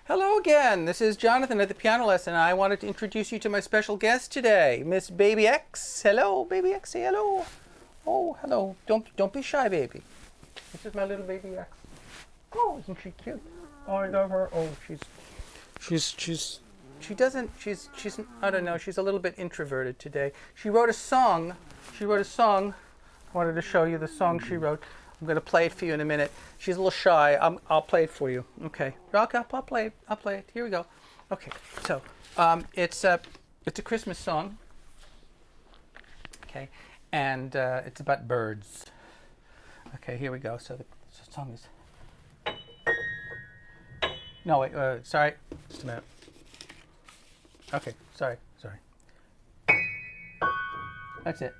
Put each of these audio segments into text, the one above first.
Hello again. This is Jonathan at the Piano Lesson. I wanted to introduce you to my special guest today, Miss Baby X. Hello, Baby X. Say hello. Oh, hello. Don't be shy, baby. This is my little Baby X. Oh, isn't she cute? Oh, I love her. Oh, she's I don't know. She's a little bit introverted today. She wrote a song. I wanted to show you the song she wrote. I'm going to play it for you in a minute. She's a little shy. I'll play it for you. Okay. I'll play it. Here we go. Okay. So it's a Christmas song. Okay. And it's about birds. Okay. Here we go. So the song is. No wait. Sorry. Just a minute. Okay. Sorry. That's it.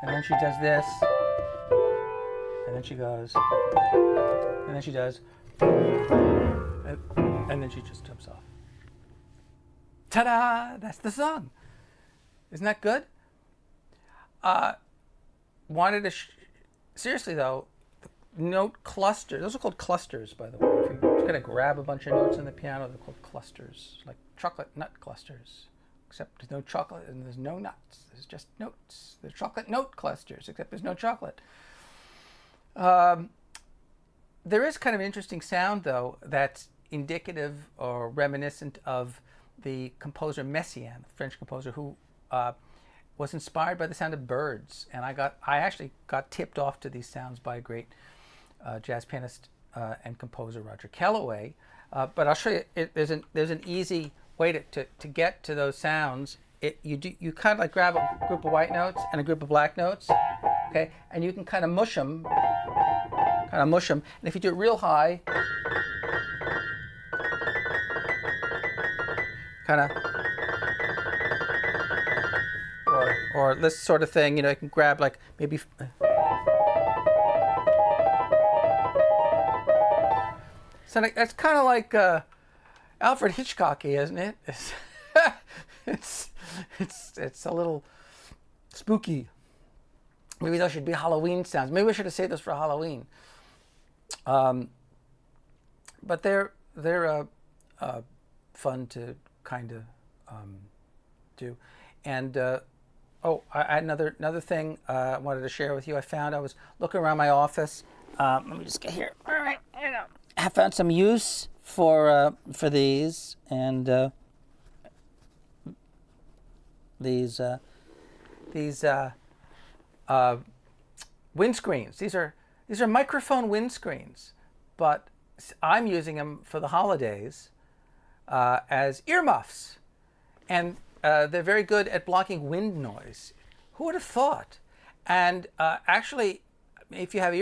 And then she does this, and then she goes, and then she does, and then she just jumps off. Ta-da! That's the song. Isn't that good? Wanted to, seriously though, note clusters. Those are called clusters, by the way. If you're just gonna grab a bunch of notes on the piano, they're called clusters, like chocolate nut clusters. Except there's no chocolate and there's no nuts. There's just notes. There's chocolate note clusters, except there's no chocolate. There is kind of an interesting sound, though, that's indicative or reminiscent of the composer Messiaen, the French composer who was inspired by the sound of birds. And I actually got tipped off to these sounds by a great jazz pianist and composer, Roger Kellaway. But I'll show you. There's an easy way to get to those sounds. You kind of like grab a group of white notes and a group of black notes, okay, and you can kind of mush them. And if you do it real high, kind of, or this sort of thing, you can grab like maybe. So that's kind of like Alfred Hitchcocky, isn't it? It's a little spooky. Maybe those should be Halloween sounds. Maybe we should have saved those for Halloween. But they're fun to kind of do. And I had another thing I wanted to share with you. I was looking around my office. Let me just get here. All right, here we go. I found some use for these, and these windscreens. These are microphone windscreens, but I'm using them for the holidays as earmuffs, and they're very good at blocking wind noise. Who would have thought? And actually, if you have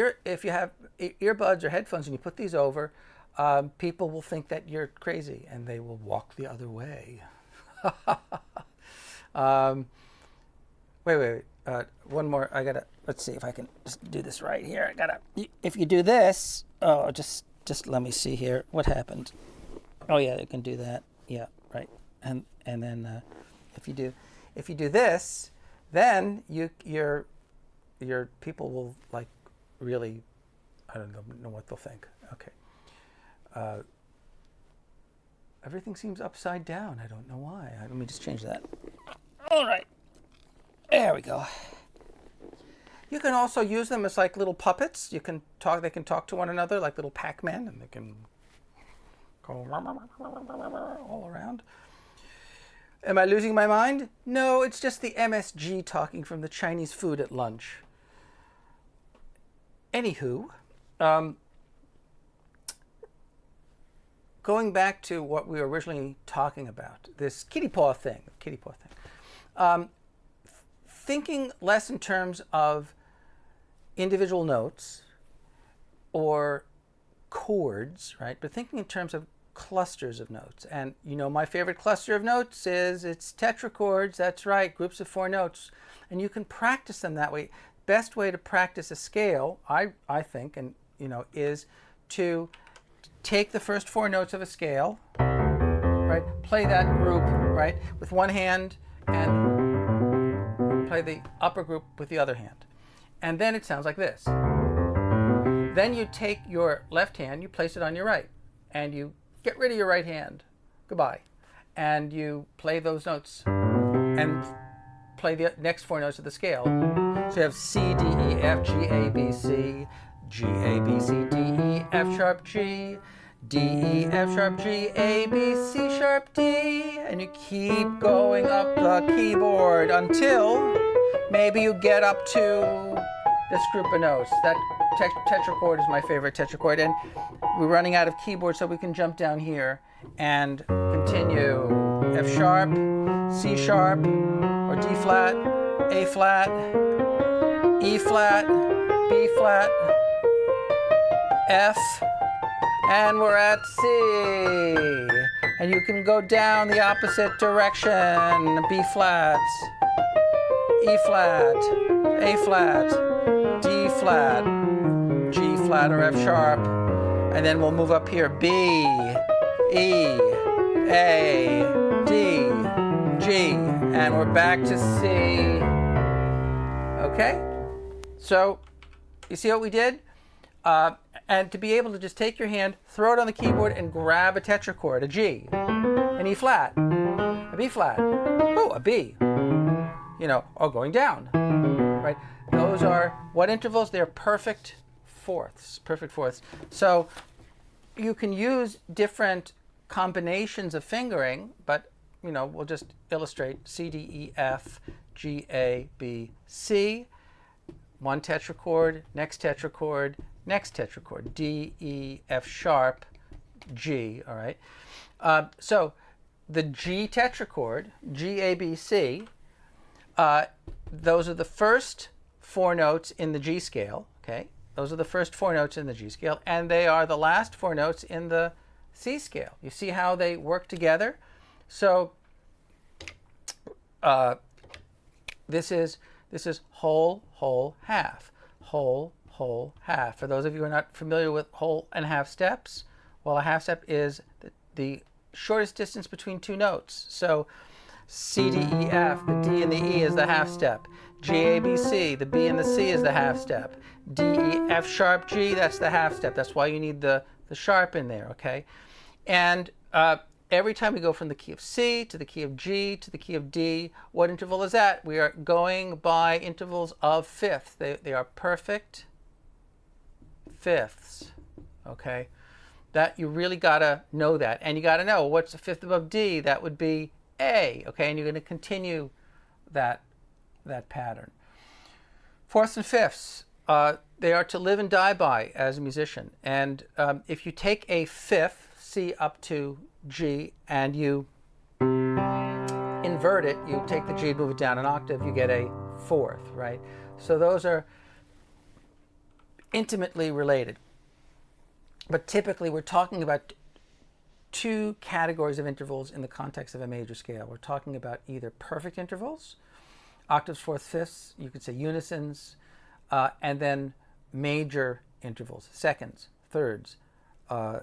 earbuds or headphones and you put these over, people will think that you're crazy and they will walk the other way. Wait. One more. Let's see if I can just do this right here. If you do this, just let me see here. What happened? Oh yeah, you can do that. Yeah, right. And then if you do this, then your people will like really, I don't know what they'll think. Okay. Everything seems upside down. I don't know why. Let me just change that. All right. There we go. You can also use them as like little puppets. They can talk to one another like little Pac-Man, and they can go all around. Am I losing my mind? No, it's just the MSG talking from the Chinese food at lunch. Anywho, going back to what we were originally talking about, this kitty paw thing. Thinking less in terms of individual notes or chords, right? But thinking in terms of clusters of notes. And my favorite cluster of notes it's tetrachords. That's right, groups of 4 notes. And you can practice them that way. Best way to practice a scale, I think, and is to take the first 4 notes of a scale, right? Play that group, right, with one hand, and play the upper group with the other hand. And then it sounds like this. Then you take your left hand, you place it on your right, and you get rid of your right hand. Goodbye. And you play those notes and play the next 4 notes of the scale. So you have C, D, E, F, G, A, B, C, G, A, B, C, D, E, F sharp, G, D, E, F sharp, G, A, B, C sharp, D. And you keep going up the keyboard until maybe you get up to this group of notes. That tetrachord is my favorite tetrachord. And we're running out of keyboard, so we can jump down here and continue. F sharp, C sharp, or D flat, A flat, E flat, B flat, F, and we're at C. And you can go down the opposite direction. B flat, E flat, A flat, D flat, G flat or F sharp. And then we'll move up here. B, E, A, D, G. And we're back to C. Okay? So, you see what we did? And to be able to just take your hand, throw it on the keyboard, and grab a tetrachord, a G, an E flat, a B flat, oh, a B, you know, or going down, right? Those are what intervals? They're perfect fourths, So you can use different combinations of fingering, but, you know, we'll just illustrate C, D, E, F, G, A, B, C, one tetrachord, next tetrachord, D, E, F sharp, G, all right? So the G tetrachord, G, A, B, C, those are the first 4 notes in the G scale, okay? Those are the first 4 notes in the G scale, and they are the last 4 notes in the C scale. You see how they work together? So this is whole, whole, half, whole, whole, half. For those of you who are not familiar with whole and half steps, well, a half step is the shortest distance between 2 notes. So C, D, E, F, the D and the E is the half step. G, A, B, C, the B and the C is the half step. D, E, F sharp, G, that's the half step. That's why you need the sharp in there, okay? And every time we go from the key of C to the key of G to the key of D, what interval is that? We are going by intervals of fifths. They are perfect fifths, okay? That you really gotta know that. And you gotta know what's the fifth above D? That would be A, okay? And you're gonna continue that pattern. Fourths and fifths, they are to live and die by as a musician. And if you take a fifth, C up to G, and you invert it, you take the G, move it down an octave, you get a fourth, right? So those are intimately related. But typically we're talking about 2 categories of intervals in the context of a major scale. We're talking about either perfect intervals, octaves, fourths, fifths, you could say unisons, and then major intervals, seconds, thirds,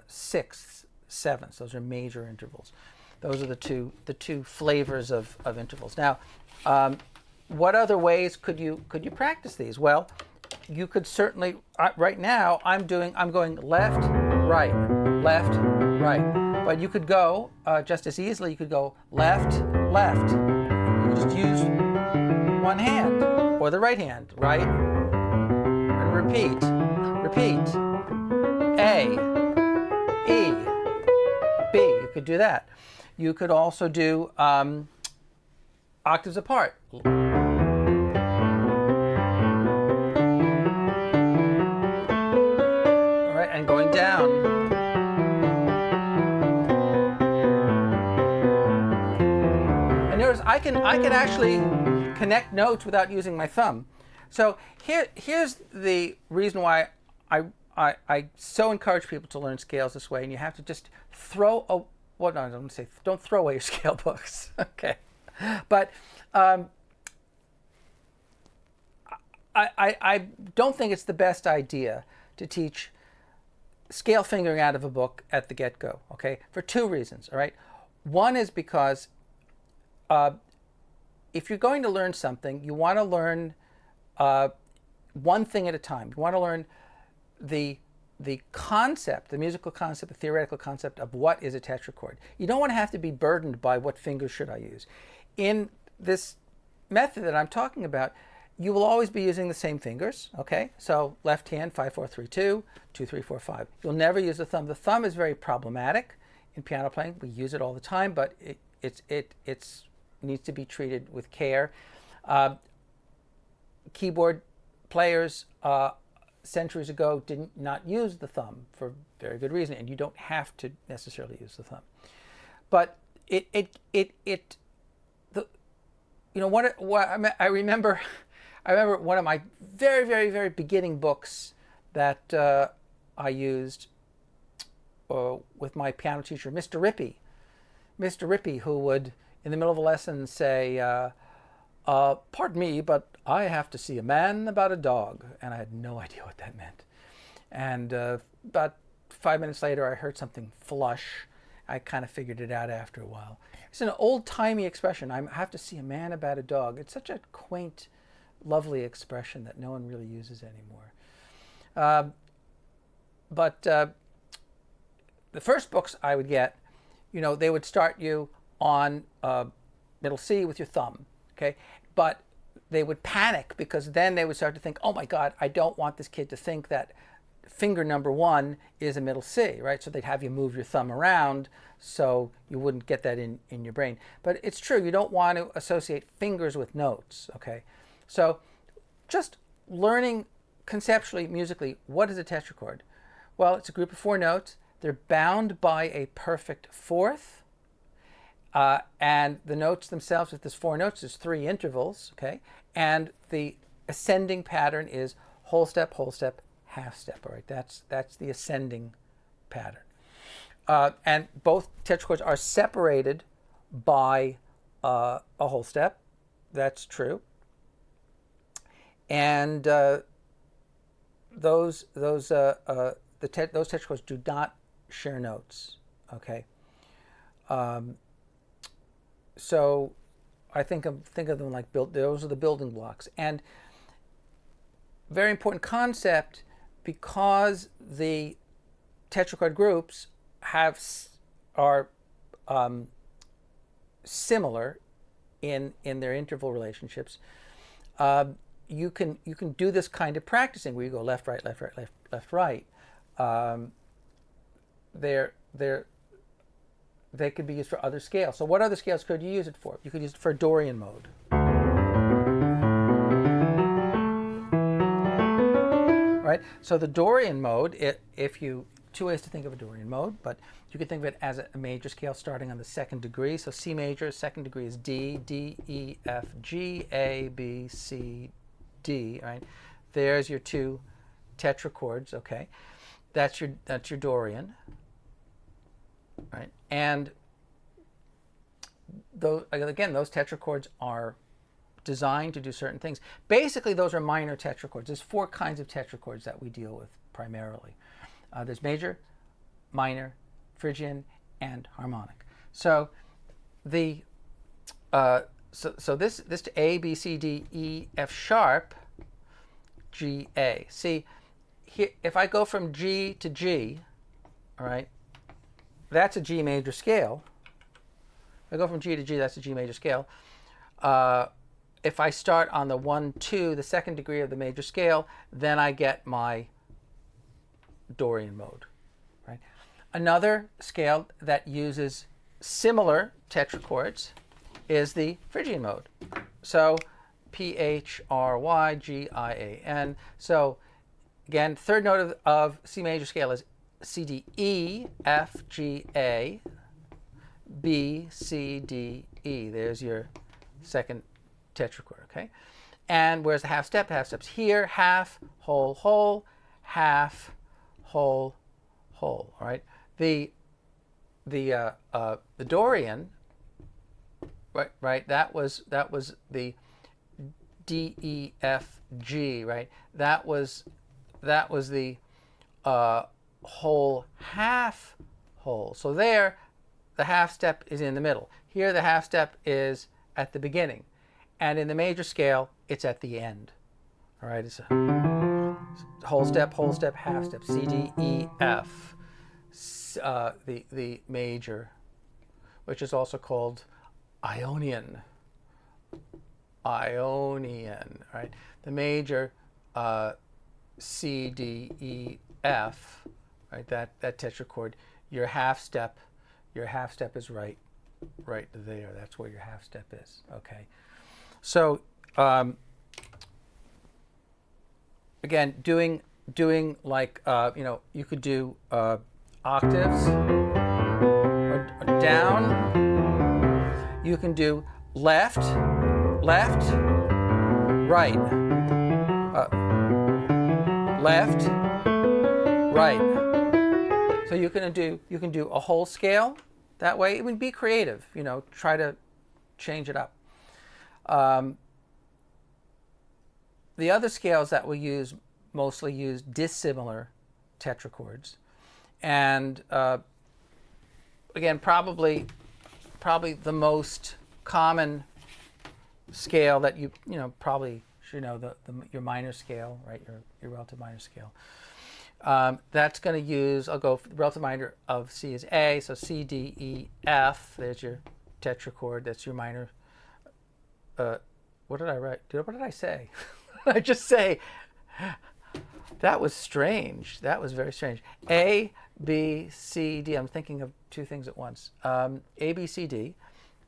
sixths, sevenths. Those are major intervals. Those are the two flavors of intervals. Now, what other ways could you practice these? Well, you could certainly, right now I'm going left, right, but you could go just as easily. You could go left. You just use one hand or the right hand, right, and repeat, A, E, B. You could do that. You could also do octaves apart. All right, and going down. And notice I can actually connect notes without using my thumb. So here's the reason why I so encourage people to learn scales this way, and you have to just throw a, well, no, I don't say, don't throw away your scale books, okay? But I don't think it's the best idea to teach scale fingering out of a book at the get-go, okay? For 2 reasons, all right? One is because if you're going to learn something, you want to learn one thing at a time. You want to learn the concept, the musical concept, the theoretical concept of what is a tetrachord. You don't want to have to be burdened by what fingers should I use. In this method that I'm talking about, you will always be using the same fingers, okay? So left hand, 5, 4, 3, 2, 2, 3, 4, 5. You'll never use the thumb. The thumb is very problematic in piano playing. We use it all the time, but it needs to be treated with care. Keyboard players centuries ago did not use the thumb for very good reason, and you don't have to necessarily use the thumb. But I remember one of my very, very, very beginning books that I used with my piano teacher, Mr. Rippey. Mr. Rippey, who would, in the middle of a lesson, say, pardon me, but I have to see a man about a dog. And I had no idea what that meant. And about 5 minutes later, I heard something flush. I kind of figured it out after a while. It's an old-timey expression. I have to see a man about a dog. It's such a quaint, lovely expression that no one really uses anymore. But the first books I would get, they would start you on middle C with your thumb, okay? But they would panic because then they would start to think, oh my God, I don't want this kid to think that finger number 1 is a middle C, right? So they'd have you move your thumb around so you wouldn't get that in your brain. But it's true, you don't want to associate fingers with notes, okay? So just learning conceptually, musically, what is a tetrachord? Well, it's a group of 4 notes. They're bound by a perfect fourth. And the notes themselves, if there's 4 notes, there's 3 intervals, okay? And the ascending pattern is whole step, half step, all right? That's the ascending pattern. And both tetrachords are separated by a whole step. That's true. And those tetrachords do not share notes, okay? So I think of them like those are the building blocks. And very important concept, because the tetrachord groups are similar in their interval relationships. You can do this kind of practicing where you go left, right, left, right, left, right. They could be used for other scales. So what other scales could you use it for? You could use it for Dorian mode. Right? So the Dorian mode, two ways to think of a Dorian mode, but you could think of it as a major scale starting on the 2nd degree. So C major, 2nd degree is D, D, E, F, G, A, B, C, D, right? There's your 2 tetrachords, okay? That's your Dorian. Right, and those tetrachords are designed to do certain things. Basically, those are minor tetrachords. There's 4 kinds of tetrachords that we deal with primarily. There's major, minor, Phrygian, and harmonic. So this to A, B, C, D, E, F sharp, G, A. See, here, if I go from G to G, all right, that's a G major scale. If I go from G to G, that's a G major scale. If I start on the 1, 2, the 2nd degree of the major scale, then I get my Dorian mode. Right? Another scale that uses similar tetrachords is the Phrygian mode. So Phrygian. So again, 3rd note of C major scale is C, D, E, F, G, A, B, C, D, E. There's your 2nd tetrachord, okay? And where's the half step? Half step's here, half, whole, whole, half, whole, whole, all right? The Dorian, right? That was the D, E, F, G, right? That was the whole, half, whole. So there, the half step is in the middle. Here, the half step is at the beginning. And in the major scale, it's at the end. All right, it's a whole step, half step, C, D, E, F. The major, which is also called Ionian. Ionian, right? The major, C, D, E, F, right? That tetrachord. Your half step is right there. That's where your half step is. Okay. So again, doing like you could do octaves or down. You can do left, right, left, right. So you can do a whole scale that way. It would be creative, try to change it up. The other scales that we mostly use dissimilar tetrachords, and again, probably the most common scale that you probably should know, your minor scale, right? Your relative minor scale. That's going to use, I'll go, the relative minor of C is A, so C, D, E, F. There's your tetrachord. That's your minor. What did I write? What did I say? I just say, that was strange. That was very strange. A, B, C, D. I'm thinking of two things at once. A, B, C, D.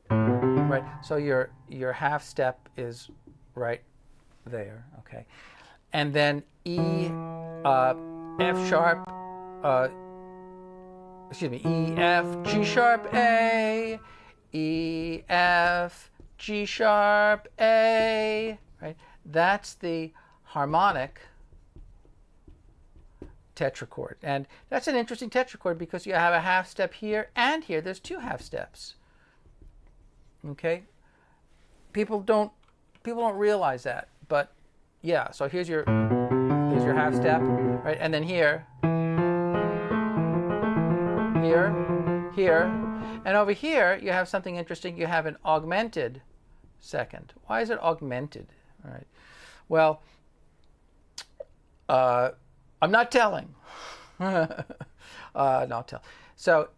Right. So your half step is right there. Okay. And then E, F sharp. E, F, G sharp, A. E, F, G sharp, A. Right. That's the harmonic tetrachord. And that's an interesting tetrachord because you have a half step here and here. There's two half steps. Okay? People don't realize that. But yeah, so here's your half step, right? And then here, and over here you have something interesting. You have an augmented second. Why is it augmented? All right. Well, I'm not telling. No, I'll tell. So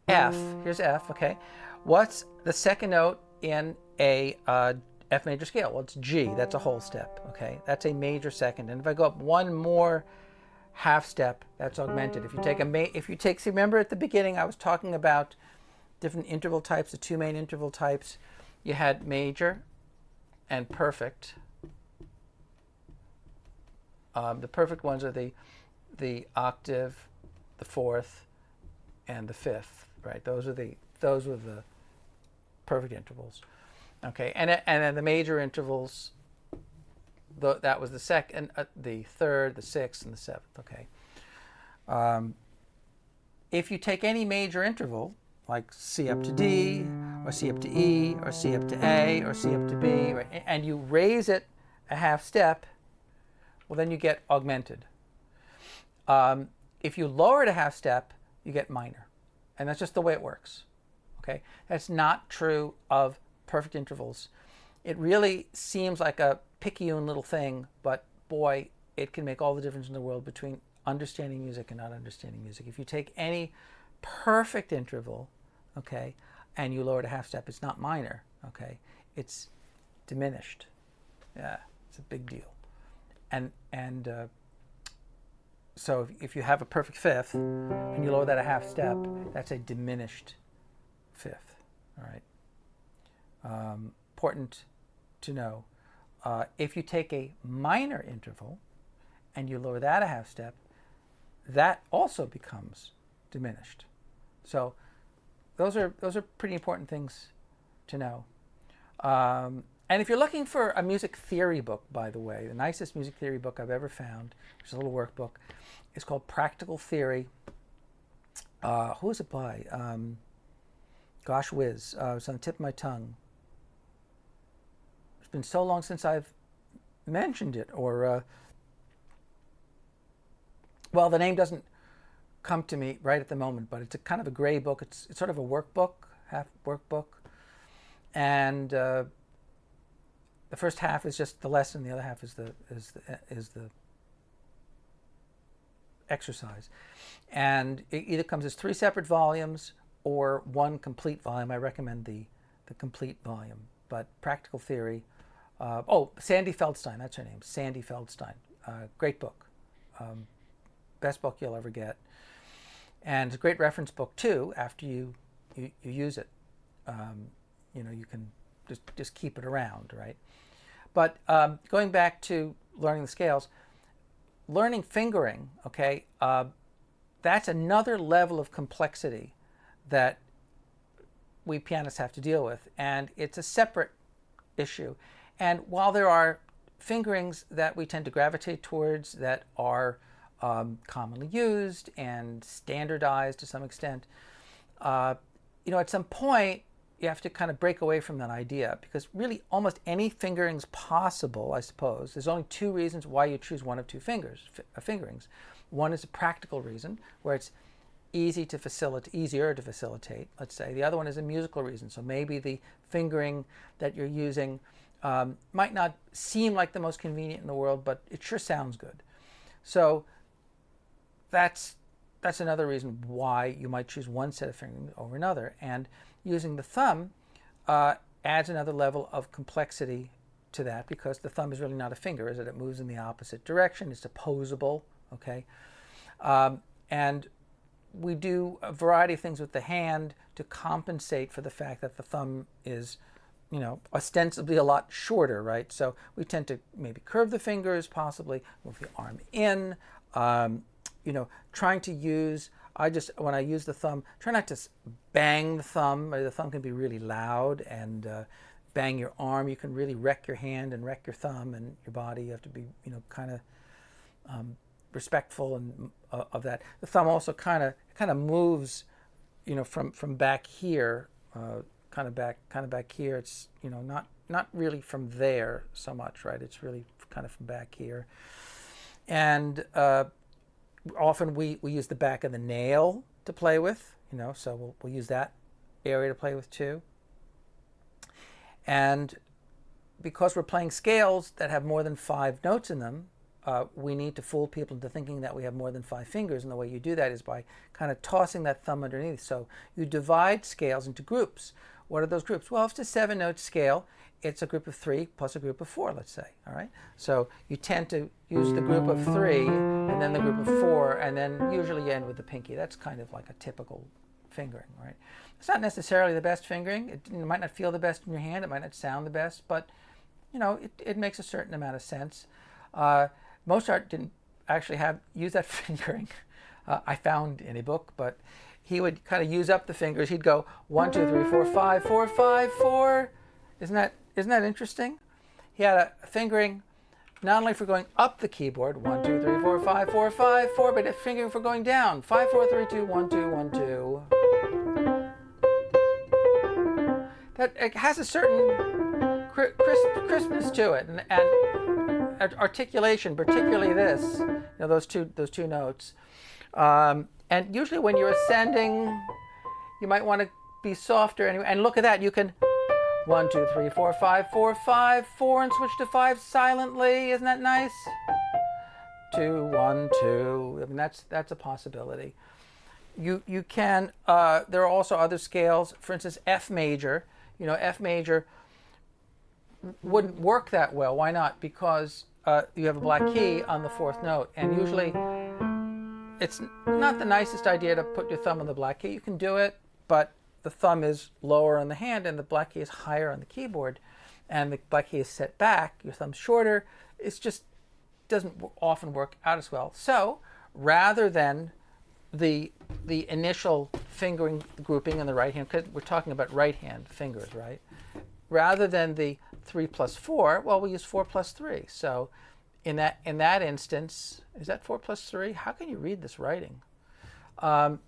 F, here's F, okay. What's the second note in a F major scale? Well, it's G. That's a whole step, okay. That's a major second. And if I go up one more half step, that's augmented. If you take, see, remember at the beginning I was talking about different interval types, the two main interval types. You had major and perfect. The perfect ones are the octave, the fourth, and the fifth, right? Those were the perfect intervals. Okay, and then the major intervals, that was the second, the third, the sixth, and the seventh. Okay. If you take any major interval, like C up to D, or C up to E, or C up to A, or C up to B, right, and you raise it a half step, well, then you get augmented. If you lower it a half step, you get minor. And that's just the way it works. Okay? That's not true of perfect intervals. It really seems like a picayune little thing, but boy, it can make all the difference in the world between understanding music and not understanding music. If you take any perfect interval, okay, and you lower it a half step, it's not minor, okay? It's diminished. Yeah, it's a big deal. And so if you have a perfect fifth and you lower that a half step, that's a diminished fifth. All right. Important to know. If you take a minor interval and you lower that a half step, that also becomes diminished. So those are pretty important things to know. And if you're looking for a music theory book, by the way, the nicest music theory book I've ever found, which is a little workbook, is called Practical Theory. Who is it by? Gosh whiz. It's on the tip of my tongue. It's been so long since I've mentioned it, or well, the name doesn't come to me right at the moment, but it's a kind of a gray book. It's sort of a workbook, half workbook, and the first half is just the lesson. The other half is the exercise. And it either comes as 3 separate volumes or 1 complete volume. I recommend the complete volume. But Practical Theory, Sandy Feldstein, that's her name, Sandy Feldstein. Great book. Best book you'll ever get. And it's a great reference book too after you use it. You can just keep it around, right? But going back to learning the scales, learning fingering, okay, that's another level of complexity that we pianists have to deal with, and it's a separate issue. And while there are fingerings that we tend to gravitate towards that are commonly used and standardized to some extent, at some point you have to kind of break away from that idea, because really almost any fingering's possible, I suppose. There's only 2 reasons why you choose one of 2 fingerings. One is a practical reason, where it's easier to facilitate, let's say. The other one is a musical reason. So maybe the fingering that you're using might not seem like the most convenient in the world, but it sure sounds good. So that's another reason why you might choose one set of fingerings over another. And using the thumb adds another level of complexity to that, because the thumb is really not a finger, is it? It moves in the opposite direction. It's opposable, okay? And we do a variety of things with the hand to compensate for the fact that the thumb is, ostensibly a lot shorter, right? So we tend to maybe curve the fingers, possibly move the arm in, trying to use, when I use the thumb, try not to bang the thumb. The thumb can be really loud, and bang your arm. You can really wreck your hand and wreck your thumb and your body. You have to be, kind of respectful and of that. The thumb also kind of moves, from back here, kind of back here. It's not really from there so much, right? It's really kind of from back here, and often we use the back of the nail to play with, so we'll use that area to play with too. And because we're playing scales that have more than 5 notes in them, we need to fool people into thinking that we have more than 5 fingers, and the way you do that is by kind of tossing that thumb underneath. So you divide scales into groups. What are those groups? Well, if it's a 7-note scale, it's a group of 3 plus a group of 4, let's say, all right? So you tend to use the group of 3 and then the group of 4, and then usually you end with the pinky. That's kind of like a typical fingering, right? It's not necessarily the best fingering. It might not feel the best in your hand. It might not sound the best, but, it makes a certain amount of sense. Mozart didn't actually use that fingering, I found in a book, but he would kind of use up the fingers. He'd go 1, 2, 3, 4, 5, 4, 5, 4. Isn't that interesting? He had a fingering not only for going up the keyboard, 1, 2, 3, 4, 5, 4, 5, 4, but a fingering for going down, 5, 4, 3, 2, 1, 2, 1, 2. That it has a certain crispness to it, and articulation, particularly this, those two notes. And usually when you're ascending, you might want to be softer anyway. And look at that, you can 1, 2, 3, 4, 5, 4, 5, 4, and switch to 5 silently. Isn't that nice? 2, 1, 2. I mean, that's a possibility. You can. There are also other scales. For instance, F major. F major wouldn't work that well. Why not? Because you have a black key on the 4th note, and usually it's not the nicest idea to put your thumb on the black key. You can do it, but the thumb is lower on the hand and the black key is higher on the keyboard, and the black key is set back, your thumb's shorter. It just doesn't often work out as well. So rather than the initial fingering grouping in the right hand, because we're talking about right hand fingers, right? Rather than the 3 plus 4, well, we use 4 plus 3. So in that instance, is that 4 plus 3? How can you read this writing? So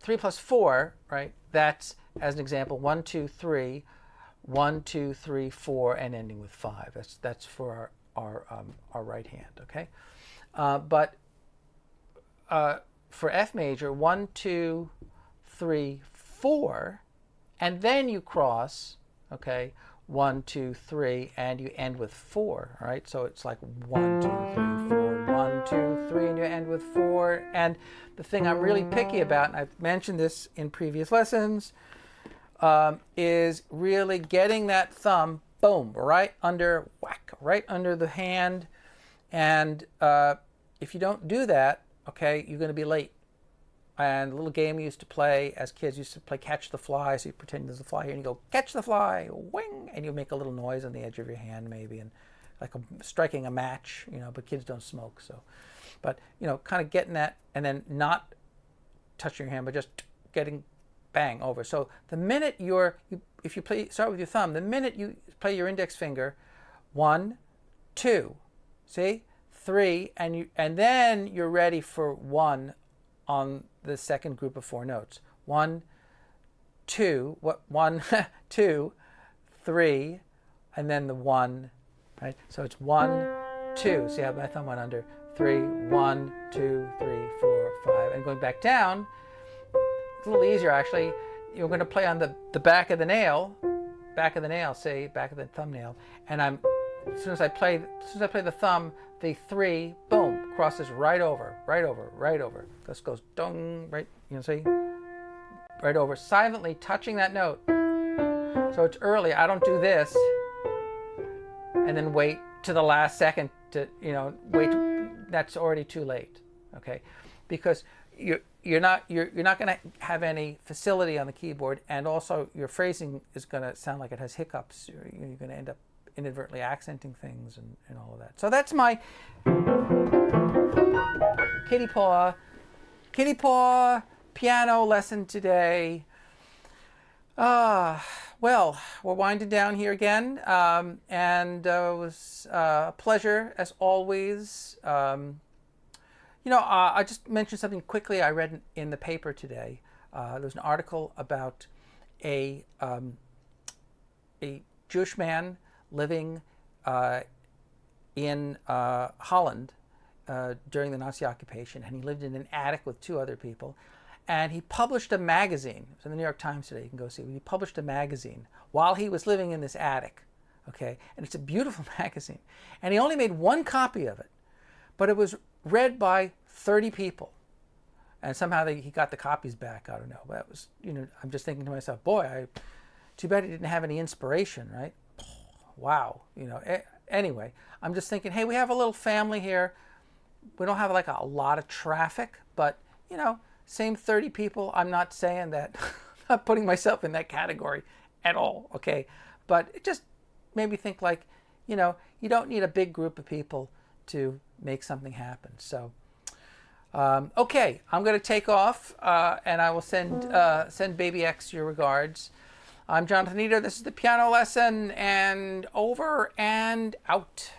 3 plus 4, right? That's, as an example, 1, 2, 3, 1, 2, 3, 4, and ending with 5. That's for our right hand, okay? But for F major, 1, 2, 3, 4, and then you cross, okay, 1, 2, 3, and you end with 4, all right? So it's like 1, 2, 3, 4, 1, 2, 3, and you end with 4. And the thing I'm really picky about, and I've mentioned this in previous lessons, is really getting that thumb, boom, right under, whack, right under the hand. And if you don't do that, okay, you're going to be late. And a little game we used to play as kids, used to play catch the fly. So you pretend there's a fly here and you go, catch the fly, wing, and you make a little noise on the edge of your hand maybe, and like striking a match, but kids don't smoke. So, but, kind of getting that and then not touching your hand, but just getting bang over. So the minute if you start with your thumb, the minute you play your index finger, 1, 2, see, 3, and then you're ready for 1 on the second group of 4 notes. 1, 2, 1, 2, 3, and then the 1, right? So it's 1, 2. See how my thumb went under? 3, 1, 2, 3, 4, 5, and going back down. It's a little easier actually. You're going to play on the back of the nail, say back of the thumbnail, and as soon as I play the thumb, the 3, boom, crosses right over. This goes dong, right, see? Right over, silently touching that note. So it's early. I don't do this and then wait to the last second to, wait. That's already too late, okay? Because you're not going to have any facility on the keyboard, and also your phrasing is going to sound like it has hiccups. You're going to end up inadvertently accenting things and all of that. So that's my kitty paw piano lesson today. Well, we're winding down here again, and it was a pleasure as always. I just mentioned something quickly I read in the paper today. There was an article about a Jewish man living in Holland during the Nazi occupation, and he lived in an attic with 2 other people. And he published a magazine. It's in the New York Times today. You can go see it. He published a magazine while he was living in this attic. Okay, and it's a beautiful magazine. And he only made 1 copy of it, but it was read by 30 people. And somehow he got the copies back. I don't know. That was, I'm just thinking to myself, boy, too bad he didn't have any inspiration, right? Wow. Anyway, I'm just thinking, hey, we have a little family here. We don't have like a lot of traffic, but, same 30 people. I'm not saying that, I'm not putting myself in that category at all, okay? But it just made me think like, you don't need a big group of people to make something happen. So, okay, I'm going to take off, and I will send Baby X your regards. I'm Jonathan Eder. This is the piano lesson, and over and out.